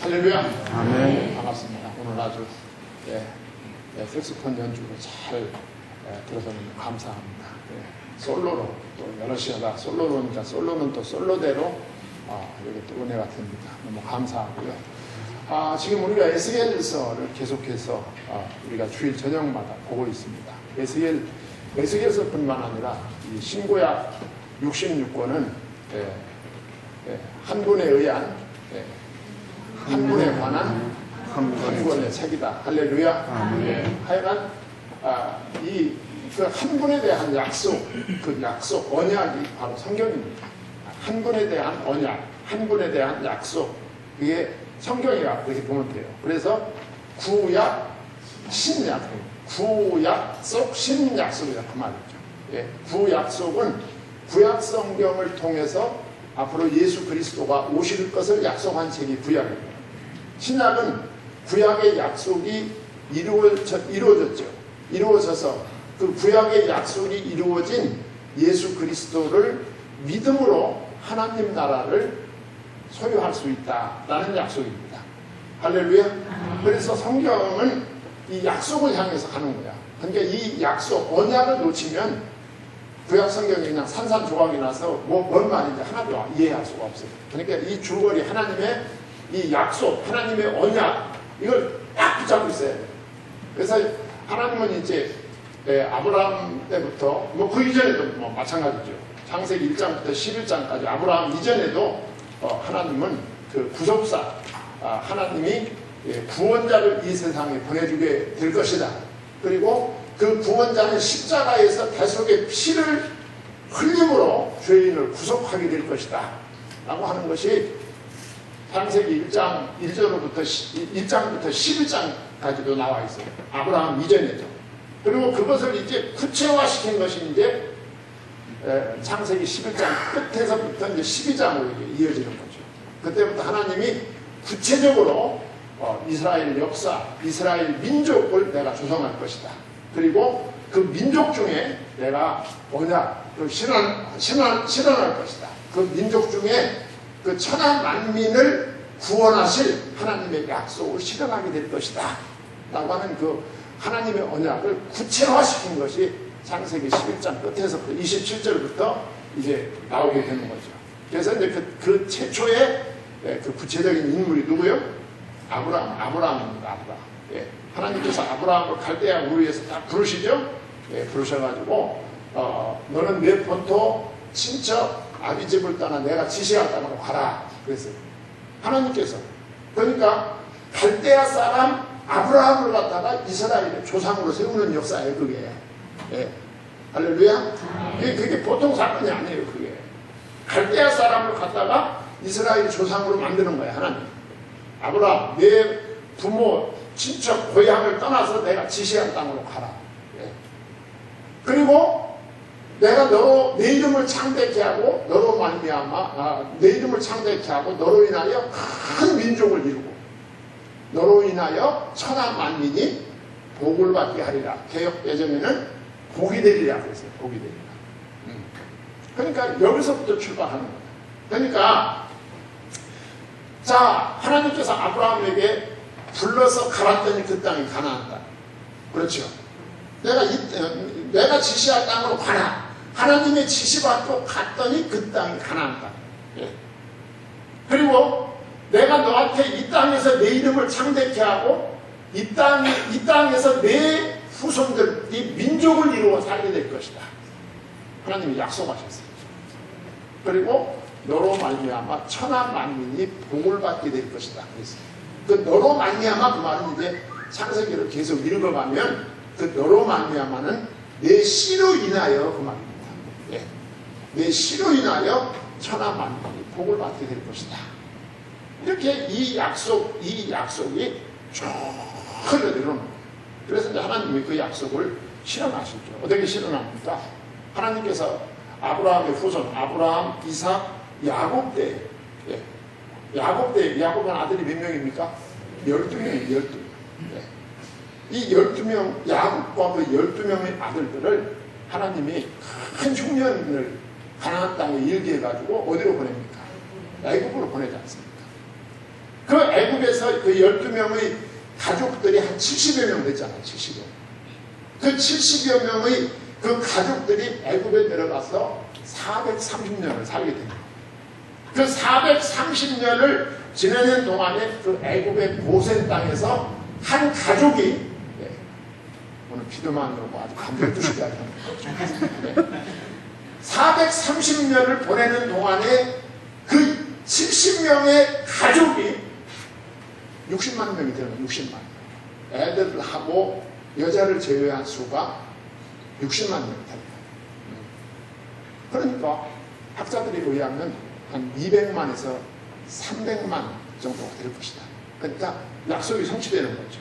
할렐루야. 아멘. 반갑습니다. 오늘 아주 색소폰 연주로 잘 들어서 감사합니다. 솔로로 또 여럿이 하다 솔로로니까 솔로는 또 솔로대로 이렇게 또 은혜가 됩니다. 너무 감사하고요. 지금 우리가 에스겔서를 계속해서 우리가 주일 저녁마다 보고 있습니다. 에스겔서뿐만 아니라 이 신구약 66권은 한 분에 의한 한 분에 관한 한 권의 책이다. 할렐루야. 하여간 이 그 한 분에 대한 약속, 그 약속 언약이 바로 성경입니다. 한 분에 대한 언약, 한 분에 대한 약속, 그게 성경이라 그렇게 보면 돼요. 그래서 구약, 신약, 구약속, 신약속이다 그 말이죠. 구약속은 구약 성경을 통해서 앞으로 예수 그리스도가 오실 것을 약속한 책이 구약입니다. 신약은 구약의 약속이 이루어져서 그 구약의 약속이 이루어진 예수 그리스도를 믿음으로 하나님 나라를 소유할 수 있다라는 약속입니다. 할렐루야. 그래서 성경은 이 약속을 향해서 가는 거야. 그러니까 이 약속, 언약을 놓치면 구약 성경이 그냥 산산조각이 나서 뭔 말인지 하나도 이해할 수가 없어요. 그러니까 이 줄거리 하나님의 이 약속, 하나님의 언약, 이걸 딱 붙잡고 있어야 돼요. 그래서 하나님은 이제 아브라함 때부터 그 이전에도 마찬가지죠. 창세기 1장부터 11장까지 아브라함 이전에도 하나님은 그 구속사, 하나님이 구원자를 이 세상에 보내주게 될 것이다. 그리고 그 구원자는 십자가에서 대속의 피를 흘림으로 죄인을 구속하게 될 것이다 라고 하는 것이 창세기 1장 1절부터 11장까지도 나와 있어요. 아브라함 이전에도. 그리고 그것을 이제 구체화시킨 것이 이제 창세기 11장 끝에서부터 이제 12장으로 이어지는 거죠. 그때부터 하나님이 구체적으로 이스라엘 역사, 이스라엘 민족을 내가 조성할 것이다. 그리고 그 민족 중에 내가 언약을 실현할 것이다. 그 민족 중에 그 천하 만민을 구원하실 하나님의 약속을 실현하게 될 것이다. 라고 하는 그 하나님의 언약을 구체화시킨 것이 창세기 11장 끝에서부터 27절부터 이제 나오게 되는 거죠. 그래서 이제 그 최초의 그 구체적인 인물이 누구요? 아브라함입니다. 하나님께서 아브라함을 갈대아 우르에서 딱 부르시죠? 부르셔가지고 너는 내 본토 친척 아비집을 떠나 내가 지시할 땅으로 가라. 그랬어요. 하나님께서. 그러니까 갈대아 사람 아브라함을 갖다가 이스라엘의 조상으로 세우는 역사예요. 그게. 할렐루야. 그게 보통 사건이 아니에요. 그게. 갈대아 사람을 갖다가 이스라엘 조상으로 만드는 거예요. 하나님. 아브라함, 내 부모, 친척, 고향을 떠나서 내가 지시한 땅으로 가라. 그리고 내가 너로 내 이름을 창대케 하고 너로 말미암아 내 이름을 창대케 하고 너로 인하여 큰 민족을 이루고 너로 인하여 천하 만민이 복을 받게 하리라. 개역 예전에는 복이 되리라 그랬어요. 복이 되리라. 그러니까 여기서부터 출발하는 거예요. 그러니까 자, 하나님께서 아브라함에게 불러서 갈았더니 그 땅이 가나안 땅. 그렇죠. 내가 지시할 땅으로 가라. 하나님의 지시받고 갔더니 그 땅이 가나안 땅. 그리고 내가 너한테 이 땅에서 내 이름을 창대케 하고 이 땅에서 내 후손들, 이 민족을 이루어 살게 될 것이다. 하나님이 약속하셨어요. 그리고 너로 말미암아 천하 만민이 복을 받게 될 것이다. 그랬어요. 그 너로 말미암아 그 말은 이제 창세기를 계속 읽어가면 그 너로 말미암아는 내 씨로 인하여 그 말입니다. 내 씨로 인하여 천하 만민이 복을 받게 될 것이다. 이렇게 이 약속이 쭉 흘러내려오는 거예요. 그래서 이제 하나님이 그 약속을 실현하시죠. 어떻게 실현합니까? 하나님께서 아브라함의 후손, 아브라함, 이삭, 야곱 때, 야곱은 아들이 몇 명입니까? 12명이에요, 12명. 이 12명, 야곱과 그 12명의 아들들을 하나님이 큰 흉년을 가나안 땅에 일게 해가지고 어디로 보냅니까? 애굽으로 보내지 않습니까? 그 애굽 애굽에서 그 12명의 가족들이 한 70여 명 됐잖아요. 70여 명. 그 70여 명의 그 가족들이 애굽에 들어가서 430년을 살게 됩니다. 그 430년을 지내는 동안에 그 애굽의 고센 땅에서 한 가족이 오늘 비도 많이 오고 아주 감정 두시게 합니다. 430년을 보내는 동안에 그 70명의 가족이 60만 명이 되는 60만 명. 애들하고 여자를 제외한 수가 60만 명이 됩니다. 그러니까 학자들에 의하면 한 200만에서 300만 정도가 될 것이다. 그러니까 약속이 성취되는 거죠.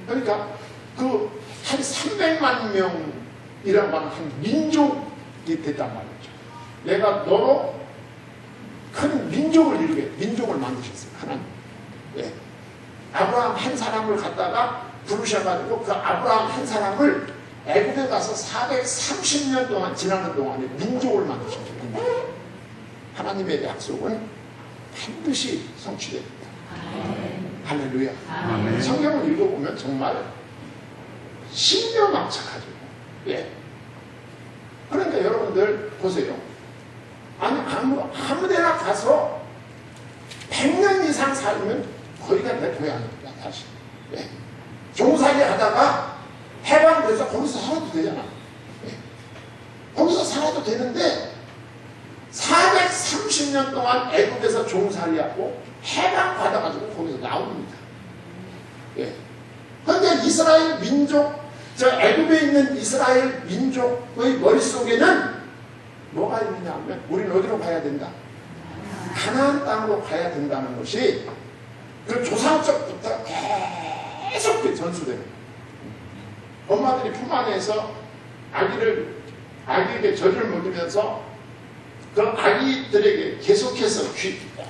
그러니까 그 한 300만 명이라고 하는 한 민족이 됐단 말이죠. 내가 너로 큰 민족을 이루게, 민족을 만드셨어요. 하나님. 예. 아브라함 한 사람을 갖다가 부르셔가지고 그 아브라함 한 사람을 애굽에 가서 430년 동안 지나는 동안에 민족을 만드셨어요. 하나님의 약속은 반드시 성취됩니다. 할렐루야. 성경을 읽어보면 정말 신명망착하죠. 예. 그러니까 여러분들 보세요. 아니 아무 데나 가서 100년 이상 살면 거기가 내 고향입니다. 사실. 예. 종살이 하다가 해방돼서 거기서 살아도 되잖아. 예. 거기서 살아도 되는데 430년 동안 애굽에서 종살이하고 해방받아가지고 거기서 나옵니다. 예. 그런데 이스라엘 민족, 저 애굽에 있는 이스라엘 민족의 머릿속에는 뭐가 있느냐 하면 우리는 어디로 가야 된다? 가나안 땅으로 가야 된다는 것이 그 조상적부터 계속 전수되는 거예요. 엄마들이 품 안에서 아기에게 젖을 먹이면서 그 아기들에게 계속해서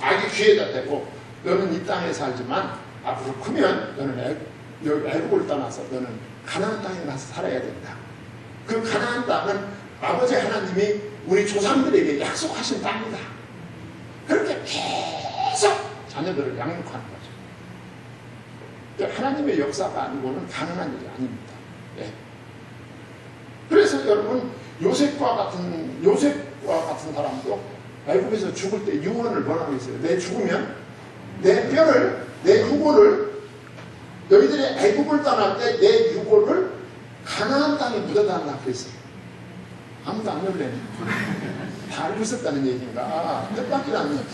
아기 귀에다 대고 너는 이 땅에 살지만 앞으로 크면 너는 애굽을 떠나서 너는 가나안 땅에 가서 살아야 된다. 그 가나안 땅은 아버지 하나님이 우리 조상들에게 약속하신 땅이다. 그렇게 계속 자녀들을 양육하는 거죠. 그러니까 하나님의 역사가 아니고는 가능한 일이 아닙니다. 예. 그래서 여러분 요셉과 같은 사람도 애굽에서 죽을 때 유언을 뭐라고 했어요? 내 죽으면 내 뼈를, 내 유골을 너희들이 애굽을 떠날 때 내 유골을 가나안 땅에 묻어달라고 그랬어요. 아무도 안 놀래네. 다 알고 있었다는 얘기인가? 뜻밖이라는 얘기.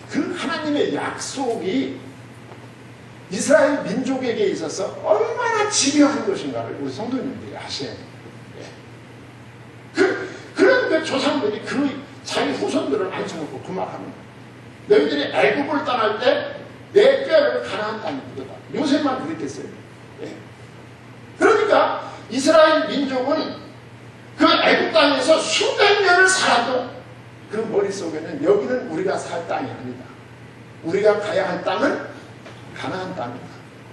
그 하나님의 약속이 이스라엘 민족에게 있어서 얼마나 집요한 것인가를 우리 성도님들이 아셔야 돼요. 그런데 조상들이 자기 후손들을 앉혀놓고 그 말하는 거예요. 너희들이 애굽을 떠날 때 내 뼈를 가나안 땅에 묻어다. 요셉만 그랬겠어요. 예. 그러니까 이스라엘 민족은 그 애굽 땅에서 수백 년을 살아도 그 머릿속에는 여기는 우리가 살 땅이 아니다. 우리가 가야 할 땅은 가나안 땅이다.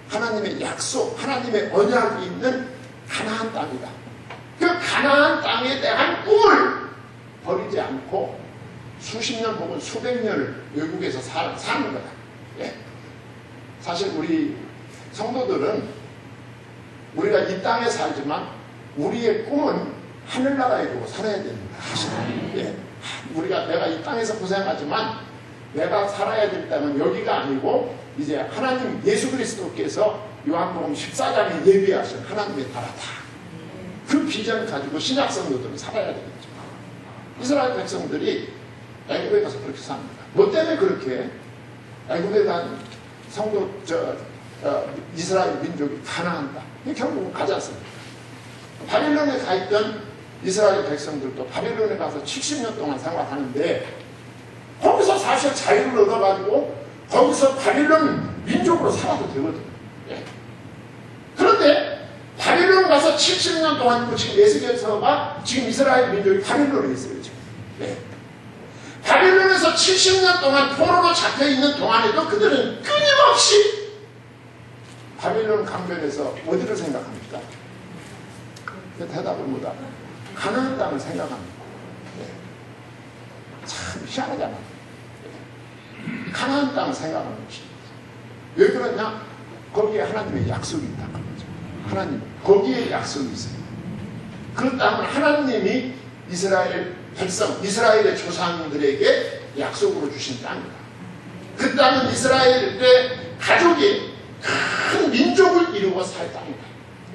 하나님의 약속, 하나님의 언약이 있는 가나안 땅이다. 그 가나안 땅에 대한 꿈을 버리지 않고 수십 년 혹은 수백 년을 외국에서 사는 거다. 예. 사실 우리 성도들은 우리가 이 땅에 살지만 우리의 꿈은 하늘나라에 두고 살아야 됩니다. 예. 내가 이 땅에서 고생하지만 내가 살아야 될 땅은 여기가 아니고 이제 하나님 예수 그리스도께서 요한복음 14장에 예비하신 하나님의 나라다. 그 비전 가지고 신약 성도들은 살아야 되겠죠. 이스라엘 백성들이 애굽에 가서 그렇게 삽니다. 뭐 때문에 그렇게 애굽에 간 이스라엘 민족이 가난한다. 결국은 가지 않습니다. 바빌론에 가 있던 이스라엘 백성들도 바빌론에 가서 70년 동안 생활하는데 거기서 사실 자유를 얻어가지고 거기서 바빌론 민족으로 살아도 되거든요. 예. 그런데 바빌론 가서 70년 동안 있고 지금 에스겔서가 지금 이스라엘 민족이 바빌론에 있어요. 지금. 예. 바빌론에서 70년 동안 포로로 잡혀있는 동안에도 그들은 끊임없이 바빌론 강변에서 어디를 생각합니까? 대답을 못하고 가나안 땅을 생각합니다. 네. 참 희한하잖아요. 네. 가나안 땅을 생각하는 것입니다. 왜 그러냐? 거기에 하나님의 약속이 있다는 거죠. 하나님, 거기에 약속이 있어요. 그 땅은 하나님이 이스라엘 백성, 이스라엘의 조상들에게 약속으로 주신 땅이다. 그 땅은 이스라엘의 가족이 큰 민족을 이루고 살 땅이다.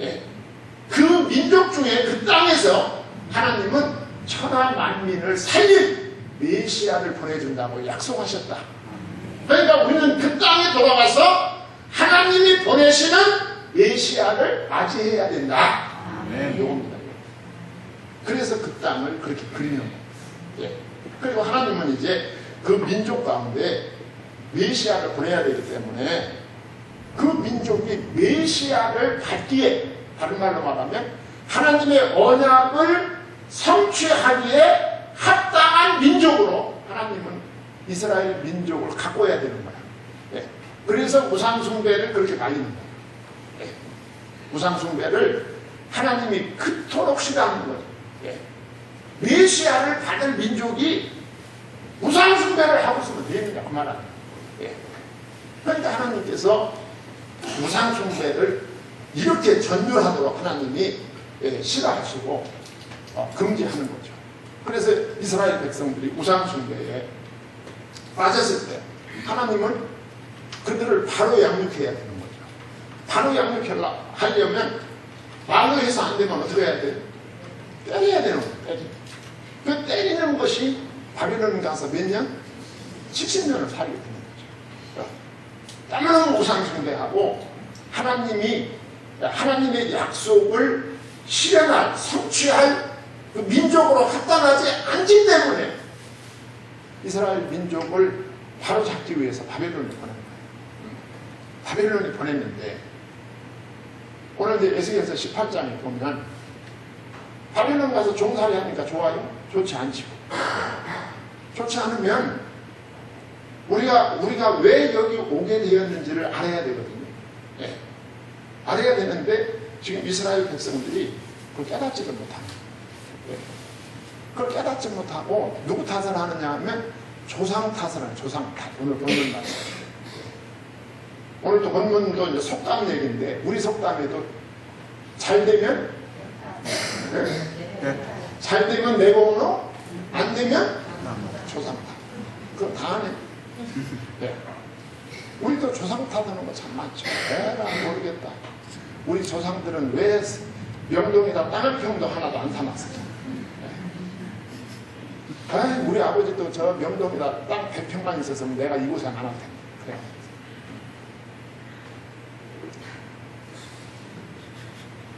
예. 그 민족 중에 그 땅에서 하나님은 천하 만민을 살릴 메시아를 보내준다고 약속하셨다. 그러니까 우리는 그 땅에 돌아가서 하나님이 보내시는 메시아를 맞이해야 된다. 이겁니다. 그래서 그 땅을 그렇게 그리는 거예요. 예. 그리고 하나님은 이제 그 민족 가운데 메시아를 보내야 되기 때문에 그 민족이 메시아를 받기에, 다른 말로 말하면 하나님의 언약을 성취하기에 합당한 민족으로 하나님은 이스라엘 민족을 가꿔야 되는 거야. 예. 그래서 우상숭배를 그렇게 말리는 거야. 예. 우상숭배를 하나님이 그토록 싫어하는 거죠. 예. 메시아를 받을 민족이 우상숭배를 하고 있으면 되느냐 그 말 아니에요. 예. 그러니까 하나님께서 우상숭배를 이렇게 전율하도록 하나님이 싫어하시고 금지하는 거죠. 그래서 이스라엘 백성들이 우상숭배에 빠졌을 때 하나님은 그들을 바로 양육해야 되는 거죠. 바로 양육하려면 말로 해서 안 되면 어떻게 해야 돼요? 때려야 되는 거예요. 그 때리는 것이 바벨론 가서 몇 년? 70년을 살게 되는 거죠. 따르는 우상숭배하고 하나님의 약속을 실현할, 성취할 그 민족으로 합당하지 않기 때문에 이스라엘 민족을 바로잡기 위해서 바벨론을 보낸 거예요. 바벨론이 보냈는데 오늘 이제 에스겔서 18장에 보면 바벨론 가서 종살이 하니까 좋아요? 좋지 않지요. 좋지 않으면 우리가 왜 여기 오게 되었는지를 알아야 되거든요. 예. 알아야 되는데 지금 이스라엘 백성들이 그걸 깨닫지를 못합니다. 예. 그걸 깨닫지 못하고 누구 탓을 하느냐 하면 조상 탓을 하는 조상 탓. 오늘 본문 말씀. 오늘도 본문도 이제 속담 얘기인데 우리 속담에도 잘 되면 잘 되면 내공으로 안 되면 조상 탓. 그거 다 하네. 네. 우리도 조상 탓하는 거 참 많죠. 내가 모르겠다. 우리 조상들은 왜 명동에다 땅을 평도 하나도 안 사놨을까? 네. 우리 아버지도 저 명동에다 땅 100평만 있었으면 내가 이곳에 안 할 텐데. 그래.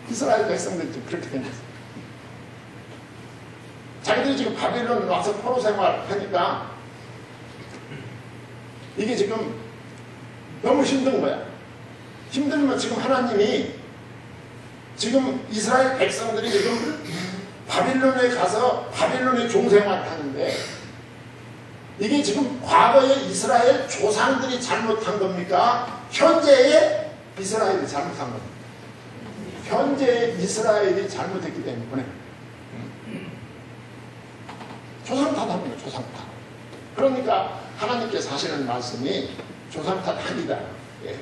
이스라엘 백성들이 좀 그렇게 생겼어요. 자기들이 지금 바벨론 와서 포로 생활하니까 이게 지금 너무 힘든 거야. 힘들면 지금 하나님이 지금 이스라엘 백성들이 지금 바빌론에 가서 바빌론의 종생활을 하는데 이게 지금 과거에 이스라엘 조상들이 잘못한 겁니까? 현재의 이스라엘이 잘못한 겁니까? 현재의 이스라엘이 잘못했기 때문에 조상 탓하는 거예요. 조상 탓. 그러니까 하나님께서 하시는 말씀이 조상 탓 아니다. 예.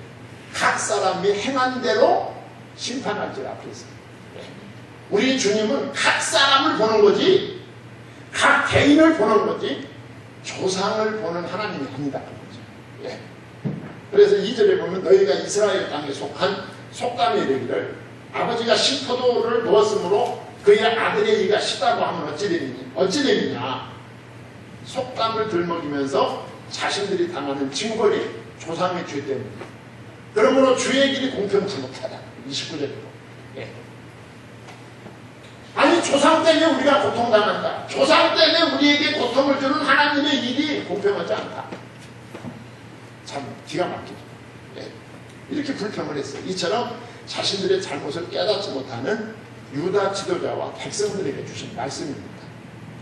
각 사람이 행한 대로 심판할지라 그랬어요. 예. 우리 주님은 각 사람을 보는 거지 각 개인을 보는 거지 조상을 보는 하나님이 아니다. 예. 그래서 2절에 보면 너희가 이스라엘 땅에 속한 속담에 이르기를 아버지가 신포도를 먹었으므로 그의 아들의 이가 시다고 하면 어찌 되느냐. 속담을 들먹이면서 자신들이 당하는 징벌이 조상의 죄 때문입니다. 그러므로 주의 길이 공평치 못하다. 29절에도. 예. 아니 조상 때문에 우리가 고통당한다. 조상 때문에 우리에게 고통을 주는 하나님의 일이 공평하지 않다. 참 기가 막히죠. 예. 이렇게 불평을 했어요. 이처럼 자신들의 잘못을 깨닫지 못하는 유다 지도자와 백성들에게 주신 말씀입니다.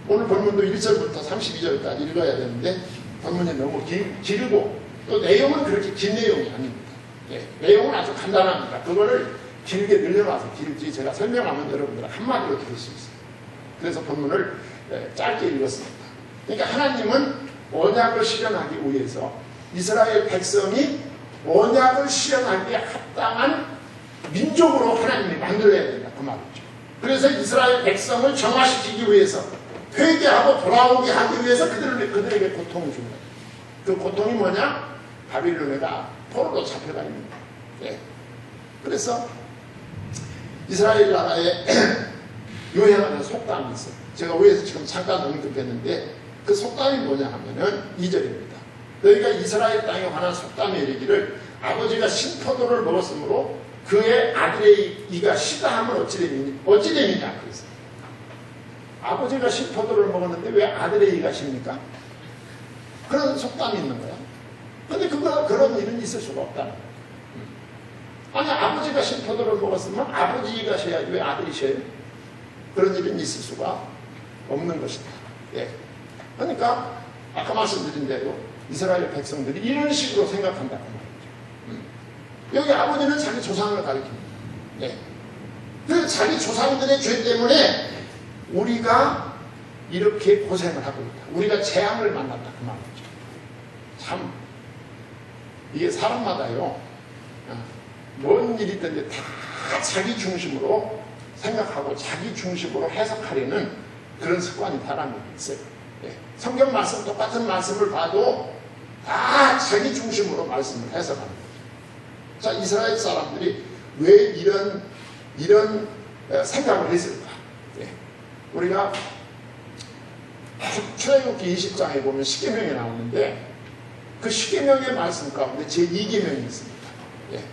오늘 본문도 1절부터 32절까지 읽어야 되는데 본문이 너무 길고 또 내용은 그렇게 긴 내용이 아닙니다. 예, 내용은 아주 간단합니다. 그거를 길게 늘려놔서 길지 제가 설명하면 여러분들 한마디로 들을 수 있어요. 그래서 본문을 짧게 읽었습니다. 그러니까 하나님은 언약을 실현하기 위해서 이스라엘 백성이 언약을 실현하기에 합당한 민족으로 하나님이 만들어야 된다 그 말이죠. 그래서 이스라엘 백성을 정화시키기 위해서 회개하고 돌아오게 하기 위해서 그들에게 고통을 준 거예요. 그 고통이 뭐냐? 바빌론에가 포로로 잡혀다닙니다. 예. 그래서 이스라엘 나라에 유행하는 속담이 있어요. 제가 위에서 지금 잠깐 언급했는데 그 속담이 뭐냐 하면은 2절입니다. 너희가 이스라엘 땅에 관한 속담에 이르기를 아버지가 신포도를 먹었으므로 그의 아들의 이가 시다 하면 어찌 되느냐 그랬어요. 아버지가 신포도를 먹었는데 왜 아들의 이가 십니까? 그런 속담이 있는 거야. 근데 그런 일은 있을 수가 없다는 거야. 아니 아버지가 신포도를 먹었으면 아버지가 쉬어야지 왜 아들이 쉬어요? 그런 일은 있을 수가 없는 것이다. 예. 그러니까 아까 말씀드린 대로 이스라엘 백성들이 이런 식으로 생각한다는 말이죠. 여기 아버지는 자기 조상을 가리킵니다. 예. 그 자기 조상들의 죄 때문에 우리가 이렇게 고생을 하고 있다. 우리가 재앙을 만났다 그 말이죠. 참 이게 사람마다요. 뭔 일이 있든지 다 자기 중심으로 생각하고 자기 중심으로 해석하려는 그런 습관이 사람에게 있어요. 예. 성경 말씀 똑같은 말씀을 봐도 다 자기 중심으로 말씀을 해석하는 거죠. 자, 이스라엘 사람들이 왜 이런 생각을 했을까? 예. 우리가 출애굽기 20장에 보면 십계명이 나오는데 그 십계명의 말씀 가운데 제2계명이 있습니다. 예.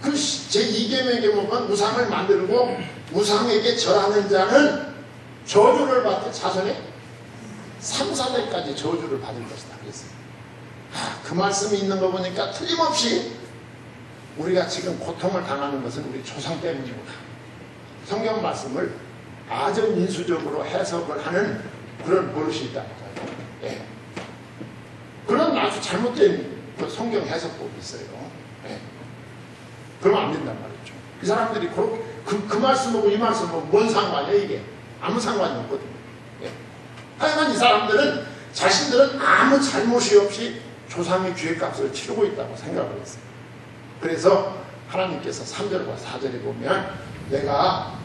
그 제2계명에 보면 우상을 만들고 우상에게 절하는 자는 저주를 받되 자손의 3, 4대까지 저주를 받을 것이다 그랬어요. 그 말씀이 있는 거 보니까 틀림없이 우리가 지금 고통을 당하는 것은 우리 조상 때문이구나. 성경 말씀을 아주 인수적으로 해석을 하는 그런 버릇이 있다는 거예요. 예. 그런 아주 잘못된 그 성경 해석법이 있어요. 예. 그러면 안 된단 말이죠. 이 사람들이 그 말씀하고 이 말씀하고 뭔 상관이야 이게? 아무 상관이 없거든요. 예. 하여간 이 사람들은 자신들은 아무 잘못이 없이 조상의 죄값을 치르고 있다고 생각을 했어요. 그래서 하나님께서 3절과 4절에 보면 내가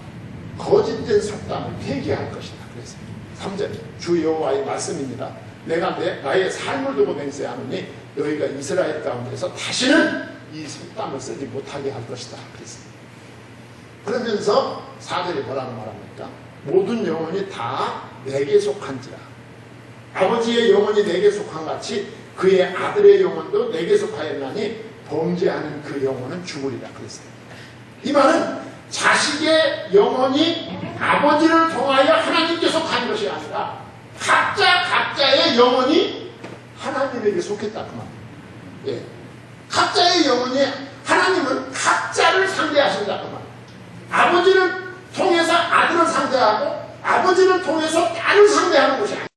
거짓된 속담을 폐기할 것이다 그랬어요. 3절 주 여호와의 말씀입니다. 내가 나의 삶을 두고 맹세하노니 너희가 이스라엘 가운데서 다시는 이 속담을 쓰지 못하게 할 것이다 그랬어요. 그러면서 4절에 뭐라는 말합니까? 모든 영혼이 다 내게 속한지라. 아버지의 영혼이 내게 속한 같이 그의 아들의 영혼도 내게 속하였나니 범죄하는 그 영혼은 죽으리라 그랬어요. 이 말은 자식의 영혼이 아버지를 통하여 하나님께 속한 것이 아니라 각자의 영혼이 하나님에게 속했다 그 말이에요. 예. 각자의 영혼이 하나님은 각자를 상대하신다 그 말이에요. 아버지를 통해서 아들을 상대하고 아버지를 통해서 딸을 상대하는 것이 아니에요.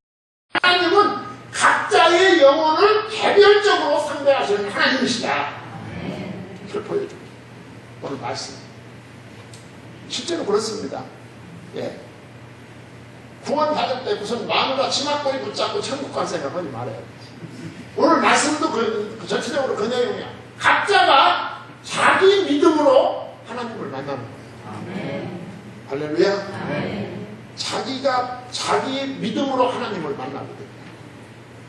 하나님은 각자의 영혼을 개별적으로 상대하시는 하나님이시다. 이걸 보여줍니다. 오늘 말씀. 실제로 그렇습니다. 예. 구원 받을 때 무슨 마누라 치마꼬리 붙잡고 천국 갈 생각하지 말아요. 오늘 말씀도 전체적으로 그 내용이야. 각자가 자기 믿음으로 하나님을 만나는 거예요. 아멘. 할렐루야. 아멘. 자기가 자기 믿음으로 하나님을 만나거든요.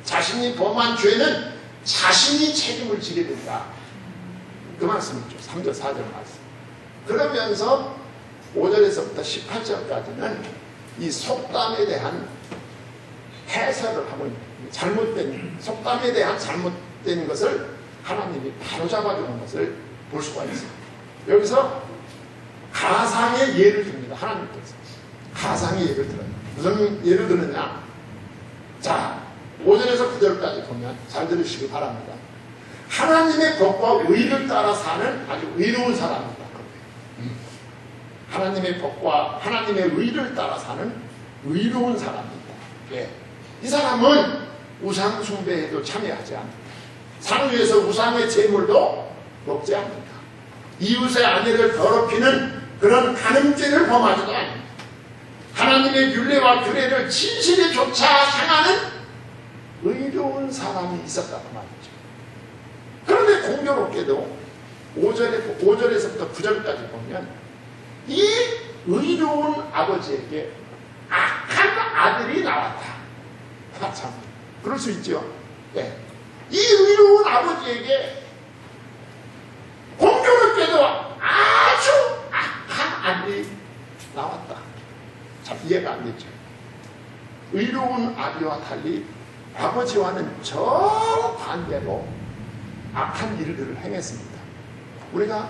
자신이 범한 죄는 자신이 책임을 지게 된다. 그 말씀이죠. 3절 4절 말씀. 그러면서 5절에서부터 18절까지는 이 속담에 대한 해설을 하고 잘못된 속담에 대한 잘못된 것을 하나님이 바로잡아주는 것을 볼 수가 있어요. 여기서 가상의 예를 듭니다. 하나님께서 가상의 예를 들어요. 무슨 예를 드느냐? 자, 5절에서 9절까지 보면 잘 들으시기 바랍니다. 하나님의 법과 의를 따라 사는 아주 의로운 사람이다. 하나님의 법과 하나님의 의를 따라 사는 의로운 사람입니다. 예. 이 사람은 우상 숭배에도 참여하지 않는다. 산 위에서 우상의 제물도 먹지 않는다. 이웃의 아내를 더럽히는 그런 간음죄를 범하지도 않는다. 하나님의 율례와 규례를 진실히 쫓아 행하는 의로운 의로운 사람이 있었다고 말이죠. 그런데 공교롭게도 5절에서부터 9절까지 보면 이 의로운 아버지에게 악한 아들이 나왔다. 참, 그럴 수 있죠. 네. 이 의로운 아버지에게 공교롭게도 아주 악한 아들이 나왔다. 참 이해가 안 되죠. 의로운 아비와 달리 아버지와는 정반대로 악한 일들을 행했습니다. 우리가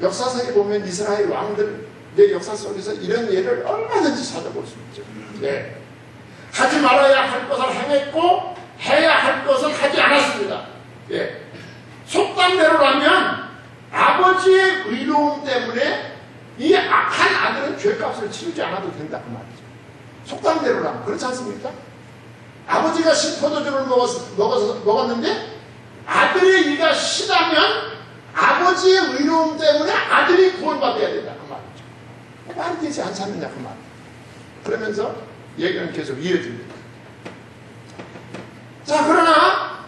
역사서에 보면 이스라엘 왕들의 역사 속에서 이런 예를 얼마든지 찾아볼 수 있죠. 네. 하지 말아야 할 것을 행했고 해야 할 것을 하지 않았습니다. 네. 속담대로라면 아버지의 의로움 때문에 이 악한 아들은 죄값을 치르지 않아도 된다 그 말이죠. 속담대로라면 그렇지 않습니까? 아버지가 신포도주를 먹었는데 아들의 이가 시다면 아버지의 의로움 때문에 아들이 구원받아야 된다 그 말이죠. 말이 되지 않지 않느냐 그 말이죠. 그러면서 얘기는 계속 이어집니다. 자, 그러나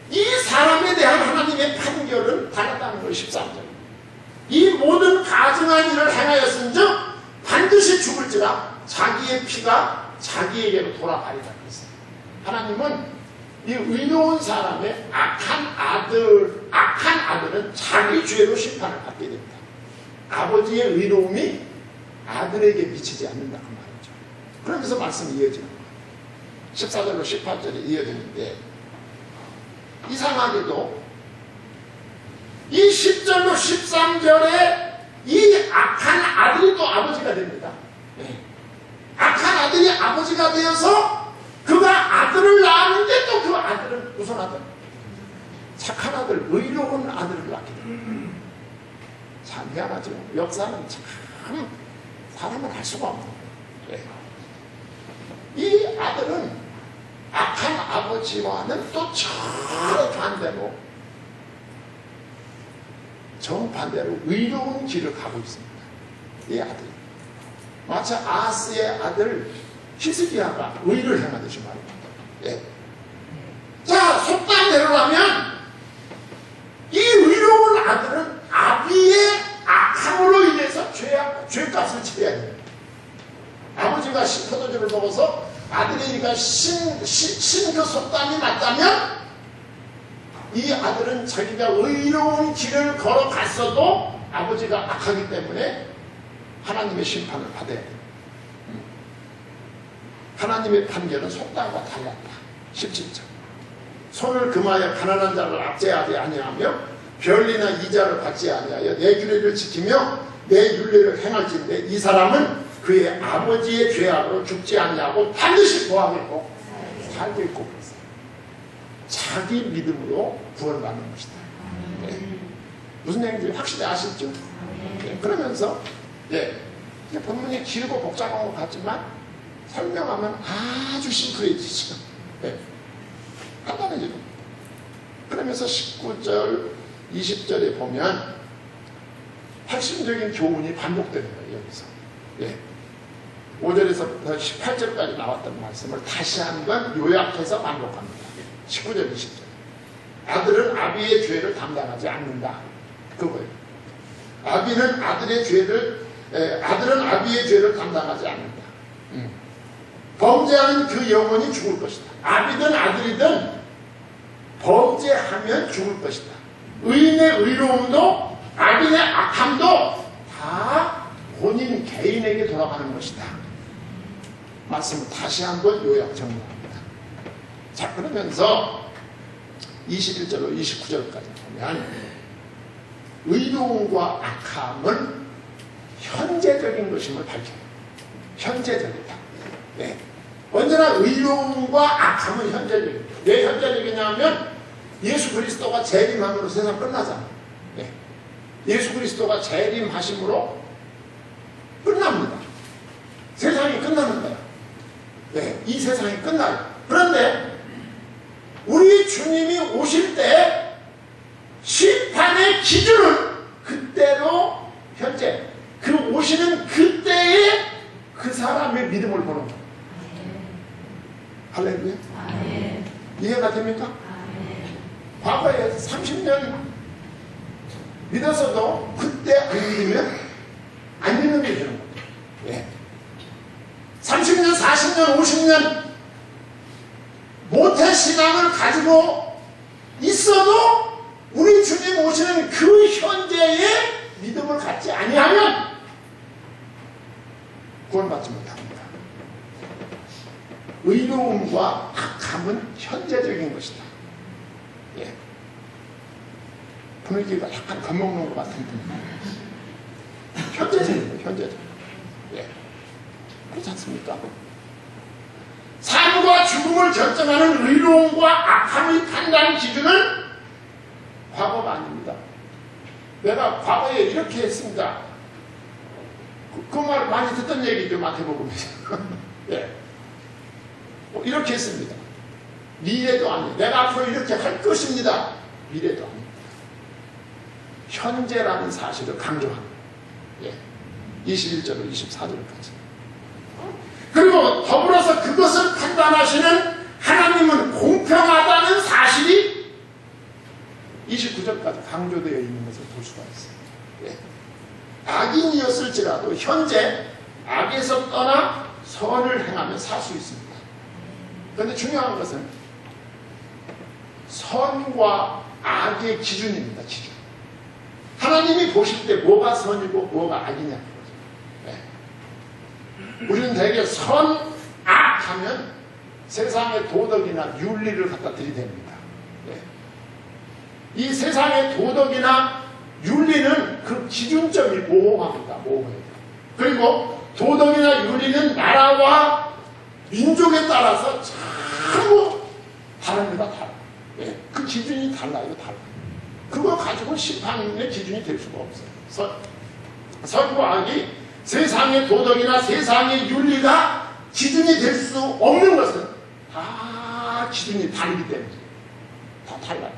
이 사람에 대한 하나님의 판결은 달랐다는 걸 13절. 이 모든 가증한 일을 행하였은즉 반드시 죽을지라 자기의 피가 자기에게로 돌아가리라 그랬어요. 하나님은 이 의로운 사람의 악한 아들은 자기 죄로 심판을 받게 됩니다. 아버지의 의로움이 아들에게 미치지 않는다 그 말이죠. 그러면서 말씀이 이어지는 거예요. 14절로 18절에 이어지는데 이상하게도 이 10절로 13절에 이 악한 아들이 또 아버지가 됩니다. 네. 악한 아들이 아버지가 되어서 그가 아들을 낳았는데 또 그 아들은 무슨 아들? 착한 아들, 의로운 아들을 낳게 됩니다. 참 미안하죠. 역사는 참 사람은 알 수가 없는 거예요. 네. 이 아들은 악한 아버지와는 또 정반대로 의로운 길을 가고 있습니다. 이 아들이. 마치 아하스의 아들 히스기야가 의를 행하듯이 말입니다. 예. 자, 속담대로라면 이 의로운 아들은 아비의 악함으로 인해서 죄값을 치러야 됩니다. 아버지가 신포도주를 먹어서 아들이니까 그 속담이 맞다면 이 아들은 자기가 의로운 길을 걸어갔어도 아버지가 악하기 때문에 하나님의 심판을 받아야 됩니다. 하나님의 판결은 속담과 달랐다. 17절. 손을 금하여 가난한 자를 압제하지 아니하며 별리나 이자를 받지 아니하여 내 규례를 지키며 내 율례를 행할진대 이 사람은 그의 아버지의 죄악으로 죽지 아니하고 반드시 구하겠고 살겠고 그랬어요. 자기 믿음으로 구원받는 것이다. 네. 무슨 얘기인지 확실히 아시죠? 네. 그러면서 본문이 길고 복잡한 것 같지만 설명하면 아주 심플해지죠. 네. 간단해지죠. 그러면서 19절, 20절에 보면 핵심적인 교훈이 반복되는 거예요. 여기서. 예. 5절에서부터 18절까지 나왔던 말씀을 다시 한번 요약해서 반복합니다. 19절, 20절. 아들은 아비의 죄를 담당하지 않는다. 그거예요. 아들은 아비의 죄를 담당하지 않는다. 범죄하는 그 영혼이 죽을 것이다. 아비든 아들이든 범죄하면 죽을 것이다. 의인의 의로움도 아비의 악함도 다 본인 개인에게 돌아가는 것이다. 말씀을 다시 한번 요약 정리합니다. 자, 그러면서 21절로 29절까지 보면 의로움과 악함은 현재적인 것임을 밝혀요. 현재적이다. 네. 언제나 의로움과 악함은 현재적이에요. 왜 현재적이냐면 예수 그리스도가 재림함으로 세상 끝나잖아요. 네. 예수 그리스도가 재림하심으로 끝납니다. 세상이 끝나는 거야. 네. 이 세상이 끝나요. 그런데 우리 주님이 오실 때 심판의 기준은 그때로 현재 그 오시는 그때에 그 사람의 믿음을 보는 거예요. 할렐루야. 이해가 됩니까? 과거에 30년 믿었어도 그때 안 믿으면 안 믿는 게 되는 겁니다. 예. 30년, 40년, 50년 모태신앙을 가지고 있어도 우리 주님 오시는 그 현재의 믿음을 갖지 아니하면 구원받지 못합니다. 의로움과 악함은 현재적인 것이다. 예. 분위기가 약간 겁먹는 것 같은데 현재적인 거예요. 현재적. 예. 그렇지 않습니까? 삶과 죽음을 결정하는 의로움과 악함의 판단 기준은 과거가 아닙니다. 내가 과거에 이렇게 했습니다. 그 말 많이 듣던 얘기죠. 마태복음에서. 예. 이렇게 했습니다. 미래도 아니에요. 내가 앞으로 이렇게 할 것입니다. 미래도 아닙니다. 현재라는 사실을 강조합니다. 예. 21절로 24절까지. 그리고 더불어서 그것을 판단하시는 하나님은 공평하다는 사실이 29절까지 강조되어 있는 것을 볼 수가 있어요. 예. 악인이었을지라도 현재 악에서 떠나 선을 행하며 살 수 있습니다. 그런데 중요한 것은 선과 악의 기준입니다. 기준. 하나님이 보실 때 뭐가 선이고 뭐가 악이냐. 우리는 대개 선, 악 하면 세상의 도덕이나 윤리를 갖다 들이댑니다. 예. 이 세상의 도덕이나 윤리는 그 기준점이 모호합니다. 모호해요. 그리고 도덕이나 윤리는 나라와 민족에 따라서 전부 다릅니다. 달라요. 예. 그 기준이 달라요. 달라요. 그거 가지고 심판의 기준이 될 수가 없어요. 선과 악이 세상의 도덕이나 세상의 윤리가 기준이 될 수 없는 것은 다 기준이 다르기 때문에 다 달라요.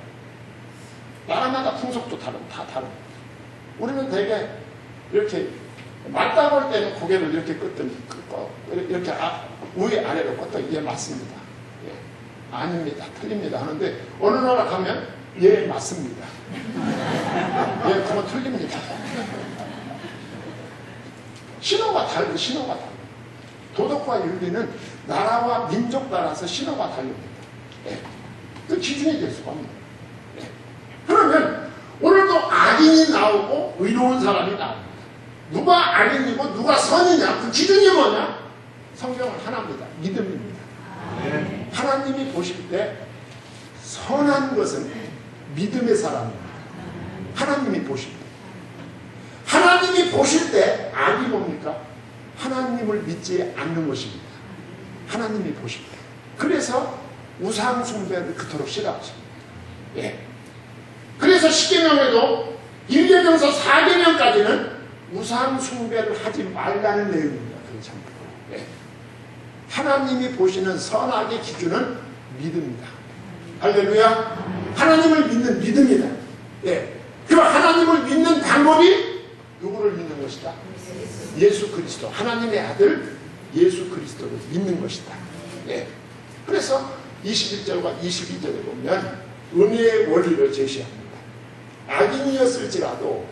나라마다 풍속도 다르고 다 다르고. 우리는 되게 이렇게 맞다 볼 때는 고개를 이렇게 끄고 이렇게 위에 아래로 껐다. 이게 맞습니다. 예. 아닙니다. 틀립니다. 하는데 어느 나라 가면 예 맞습니다. 예 그건 틀립니다. 신호가 다르고 신호가 다르고. 도덕과 윤리는 나라와 민족 따라서 신호가 다릅니다. 예. 그 기준이 될 수가 없는 거예요. 예. 그러면 오늘도 악인이 나오고 의로운 사람이 나옵니다. 누가 악인이고 누가 선이냐? 그 기준이 뭐냐? 성경은 하나입니다. 믿음입니다. 예. 하나님이 보실 때 선한 것은 믿음의 사람입니다. 하나님이 보실 때. 하나님이 보실 때 악이 뭡니까? 하나님을 믿지 않는 것입니다. 하나님이 보실 때. 그래서 우상 숭배를 그토록 싫어하십니다. 예. 그래서 십계명에도 1계명서 4계명까지는 우상 숭배를 하지 말라는 내용입니다. 그게 참. 예. 하나님이 보시는 선악의 기준은 믿음입니다. 할렐루야. 하나님을 믿는 믿음이다. 예. 그 하나님을 믿는 방법이 누구를 믿는 것이다? 예수 그리스도. 하나님의 아들 예수 그리스도를 믿는 것이다. 예. 그래서 21절과 22절에 보면 은혜의 원리를 제시합니다. 악인이었을지라도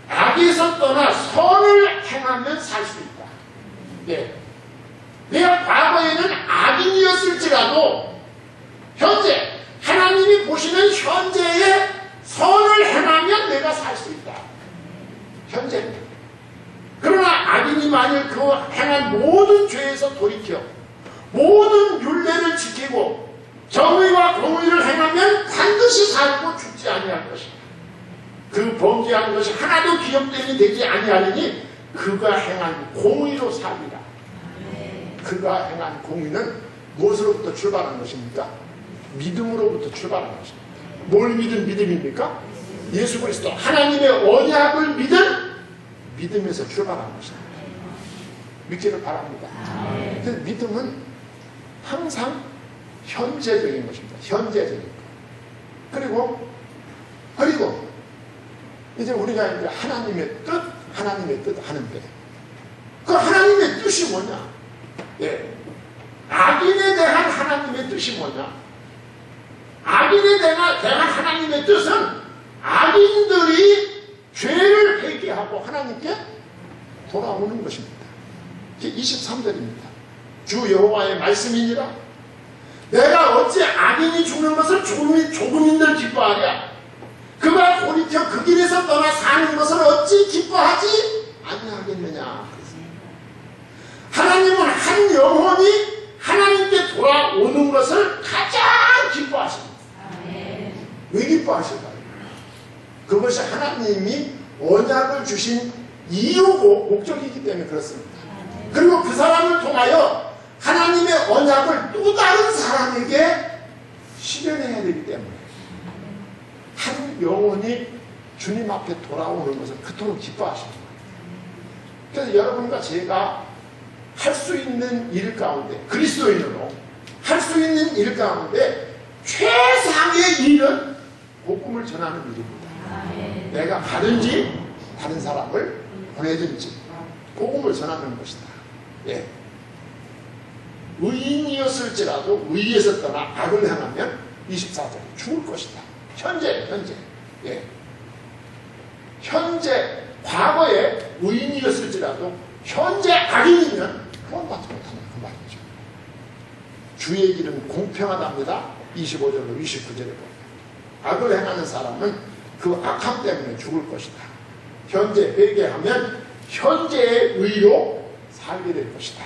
악에서 떠나 선을 행하면 살 수 있다. 예. 내가 과거에는 악인이었을지라도 현재 하나님이 보시는 현재의 선을 행하면 내가 살 수 있다. 현재. 그러나 악인이 만일 그 행한 모든 죄에서 돌이켜 모든 율례를 지키고 정의와 공의를 행하면 반드시 살고 죽지 아니할 것이다. 그 범죄한 것이 하나도 기억됨이 되지 아니하리니 그가 행한 공의로 살리라. 그가 행한 공의는 무엇으로부터 출발한 것입니까? 믿음으로부터 출발한 것입니다. 뭘 믿은 믿음입니까? 예수 그리스도 하나님의 언약을 믿은 믿음에서 출발한 것입니다. 믿기를 바랍니다. 그래서 믿음은 항상 현재적인 것입니다. 현재적인 것. 그리고 이제 우리가 이제 하나님의 뜻 하는데 그 하나님의 뜻이 뭐냐? 예. 악인에 대한 하나님의 뜻이 뭐냐? 악인에 대한 하나님의 뜻은 악인들이 죄를 회개하고 하나님께 돌아오는 것입니다. 23절입니다. 주 여호와의 말씀이니라. 내가 어찌 악인이 죽는 것을 조금인들 기뻐하랴. 그가 돌이켜 그 길에서 떠나 사는 것을 어찌 기뻐하지 아니하겠느냐. 하나님은 한 영혼이 하나님께 돌아오는 것을 가장 기뻐하십니다. 왜 기뻐하실까요? 그것이 하나님이 언약을 주신 이유고 목적이기 때문에 그렇습니다. 그리고 그 사람을 통하여 하나님의 언약을 또 다른 사람에게 실현해야 되기 때문에 한 영혼이 주님 앞에 돌아오는 것을 그토록 기뻐하십니다. 그래서 여러분과 제가 할 수 있는 일 가운데, 그리스도인으로 할 수 있는 일 가운데 최상의 일은 복음을 전하는 일입니다. 내가 가든지 다른 사람을 보내든지 복음을 전하는 것이다. 예. 의인이었을지라도 의에서 떠나 악을 행하면 24절에 죽을 것이다. 현재. 예. 현재, 과거에 의인이었을지라도 현재 악인이면 구원받지 못한다. 그 말이죠. 주의 길은 공평하답니다. 25절로 29절에 보면 악을 행하는 사람은 그 악함 때문에 죽을 것이다. 현재 회개하면 현재의 의로 살게 될 것이다.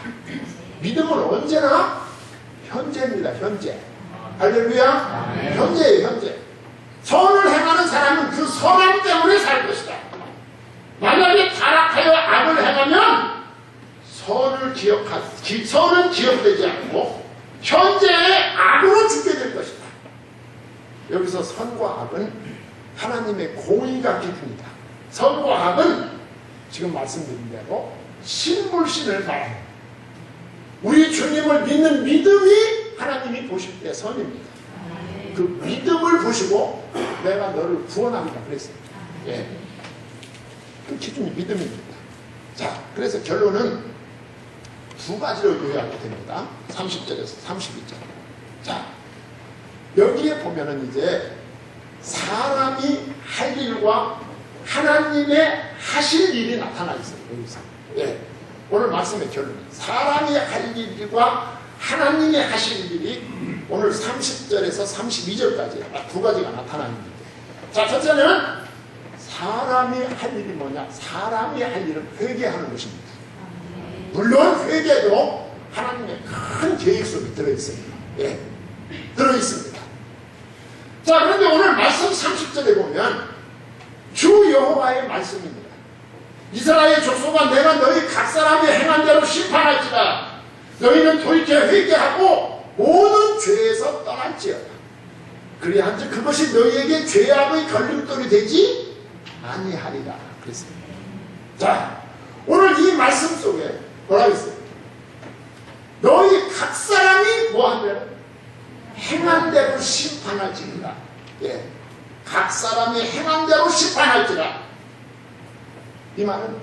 믿음은 언제나 현재입니다. 현재. 할렐루야. 현재예요. 현재. 선을 행하는 사람은 그 선함 때문에 살 것이다. 만약에 타락하여 악을 행하면 선은 기억되지 않고 현재의 악으로 죽게 될 것이다. 여기서 선과 악은 하나님의 공의가 깊습니다. 선과 악은 지금 말씀드린 대로 신불신을 말합니다. 우리 주님을 믿는 믿음이 하나님이 보실 때 선입니다. 그 믿음을 보시고 내가 너를 구원하리라 그랬습니다. 예. 그 기준이 믿음입니다. 자, 그래서 결론은 두 가지로 요약이 됩니다. 30절에서 32절. 자, 여기에 보면은 이제 사람이 할 일과 하나님의 하실 일이 나타나 있어요. 여기서. 예. 오늘 말씀의 결론은 사람이 할 일과 하나님이 하실 일이 오늘 30절에서 32절까지 두 가지가 나타나 있는데, 자, 첫째는 사람이 할 일이 뭐냐? 사람이 할 일은 회개하는 것입니다. 물론 회개도 하나님의 큰 계획 속에 들어있습니다. 예, 들어있습니다. 자, 그런데 오늘 말씀 30절에 보면 주 여호와의 말씀입니다. 이스라엘 족속아, 내가 너희 각 사람이 행한 대로 심판할지라. 너희는 돌이켜 회개하고 모든 죄에서 떠날지어다. 그리한즉 그것이 너희에게 죄악의 걸림돌이 되지 아니하리라. 그랬습니다. 자, 오늘 이 말씀 속에 뭐라고 했어요? 너희 각 사람이 뭐한대로? 행한 대로 심판할지니라. 예, 각 사람이 행한 대로 심판할지라. 이 말은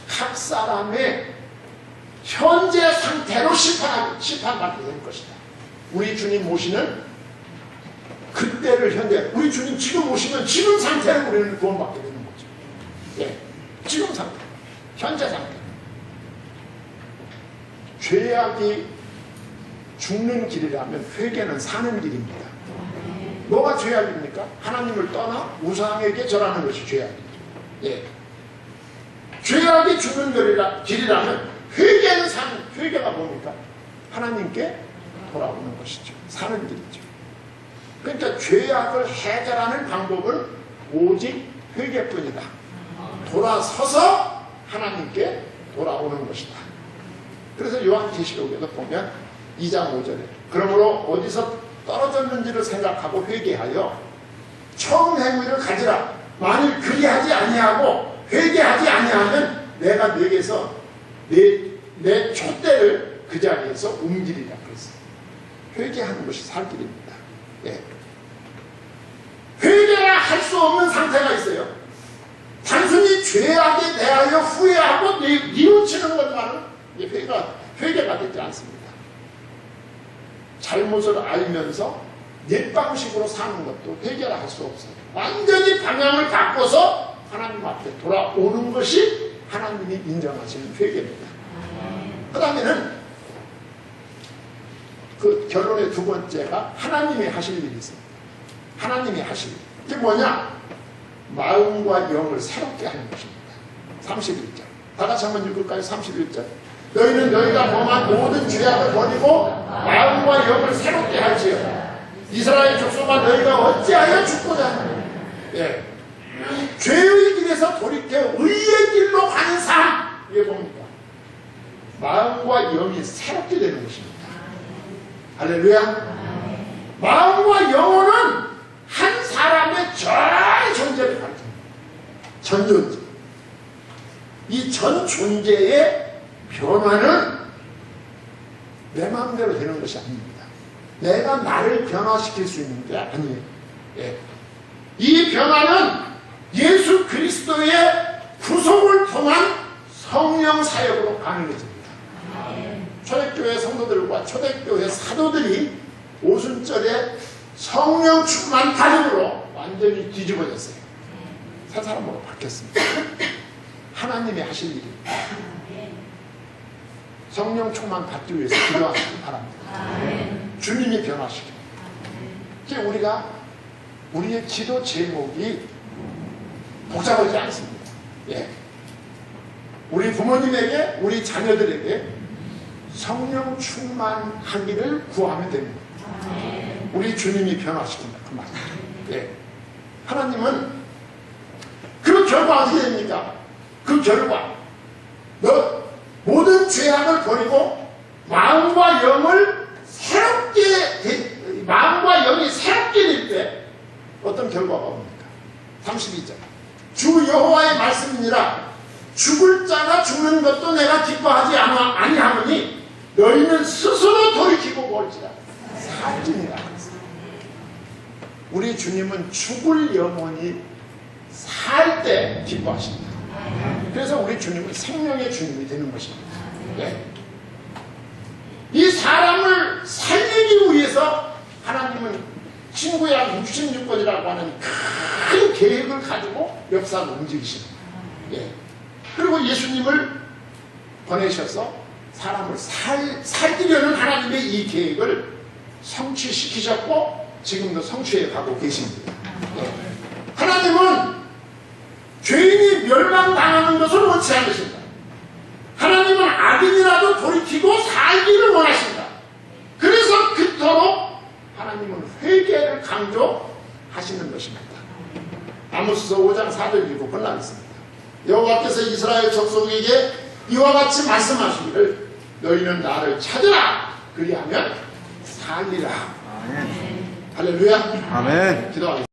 각 사람의 현재 상태로 심판받게 될 것이다. 우리 주님 모시는 그때를 현재, 우리 주님 지금 오시면 지금 상태로 우리는 구원받게 되는 거죠. 예, 지금 상태, 현재 상태. 죄악이 죽는 길이라면 회개는 사는 길입니다. 뭐가 죄악입니까? 하나님을 떠나 우상에게 절하는 것이 죄악입니다. 예. 죄악이 죽는 길이라면 회개는 사는, 회개가 뭡니까? 하나님께 돌아오는 것이죠. 사는 길이죠. 그러니까 죄악을 해결하는 방법은 오직 회개뿐이다. 돌아서서 하나님께 돌아오는 것이다. 그래서 요한계시록에도 보면 2장 5절에 그러므로 어디서 떨어졌는지를 생각하고 회개하여 처음 행위를 가지라. 만일 그리하지 아니하고 회개하지 아니하면 내가 네게서 내 촛대를 그 자리에서 옮기리라 그랬어요. 회개하는 것이 살 길입니다. 예. 회개가 할 수 없는 상태가 있어요. 단순히 죄악에 대하여 후회하고 뉘우치는 것만은 회개가 되지 않습니다. 잘못을 알면서 옛방식으로 사는 것도 회개를 할 수 없어요. 완전히 방향을 바꿔서 하나님 앞에 돌아오는 것이 하나님이 인정하시는 회개입니다. 그 다음에는 그 결론의 두 번째가 하나님이 하실 일이 있습니다. 하나님이 하실 일. 그게 뭐냐? 마음과 영을 새롭게 하는 것입니다. 31절. 다 같이 한번 읽을까요? 31절. 너희는 너희가 범한 모든 죄악을 버리고 마음과 영을 새롭게 할지어다. 이스라엘 족속아 너희가 어찌하여 죽고자 하느냐. 예. 죄의 길에서 돌이켜 의의 길로 가는 삶. 이게 뭡니까? 마음과 영이 새롭게 되는 것입니다. 할렐루야. 마음과 영혼은 한 사람의 전 존재를 가르칩니다. 전 존재. 이 전 존재의 변화는 내 마음대로 되는 것이 아닙니다. 내가 나를 변화시킬 수 있는 게 아니에요. 예. 이 변화는 예수 그리스도의 구속을 통한 성령 사역으로 가능해집니다. 초대교회 성도들과 초대교회 사도들이 오순절에 성령 충만 가족으로 완전히 뒤집어졌어요. 새 사람으로 바뀌었습니다. 하나님이 하실 일입니다. 성령 충만 받기 위해서 기도하시기 바랍니다. 주님이 변화시킵니다. 이제 우리의 기도 제목이 복잡하지 않습니다. 예. 우리 부모님에게, 우리 자녀들에게 성령 충만하기를 구하면 됩니다. 우리 주님이 변화시킨다. 그 말이죠. 예. 하나님은 그 결과 어떻게 됩니까? 그 결과 모든 죄악을 버리고 마음과 영이 새롭게 될 때 어떤 결과가 옵니까? 32절. 주 여호와의 말씀이니라. 죽을 자가 죽는 것도 내가 기뻐하지 아니하노니 너희는 스스로 돌이키고 볼지라 살지니라. 우리 주님은 죽을 영혼이 살 때 기뻐하십니다. 그래서 우리 주님은 생명의 주님이 되는 것입니다. 네. 이 사람을 살리기 위해서 하나님은 신구약 66권이라고 하는 큰 계획을 가지고 역사를 움직이십니다. 예. 그리고 예수님을 보내셔서 사람을 살리려는 하나님의 이 계획을 성취시키셨고 지금도 성취해 가고 계십니다. 예. 하나님은 죄인이 멸망당하는 것을 원치 않으신다. 하나님은 악인이라도 돌이키고 살기를 원하신다. 그래서 그토록 하나님은 회개를 강조하시는 것입니다. 아모스서 5장 4절 읽고 끝나겠습니다. 여호와께서 이스라엘 족속에게 이와 같이 말씀하시기를 너희는 나를 찾으라. 그리하면 살리라. 아멘. 할렐루야. 아멘. 기도하겠습니다.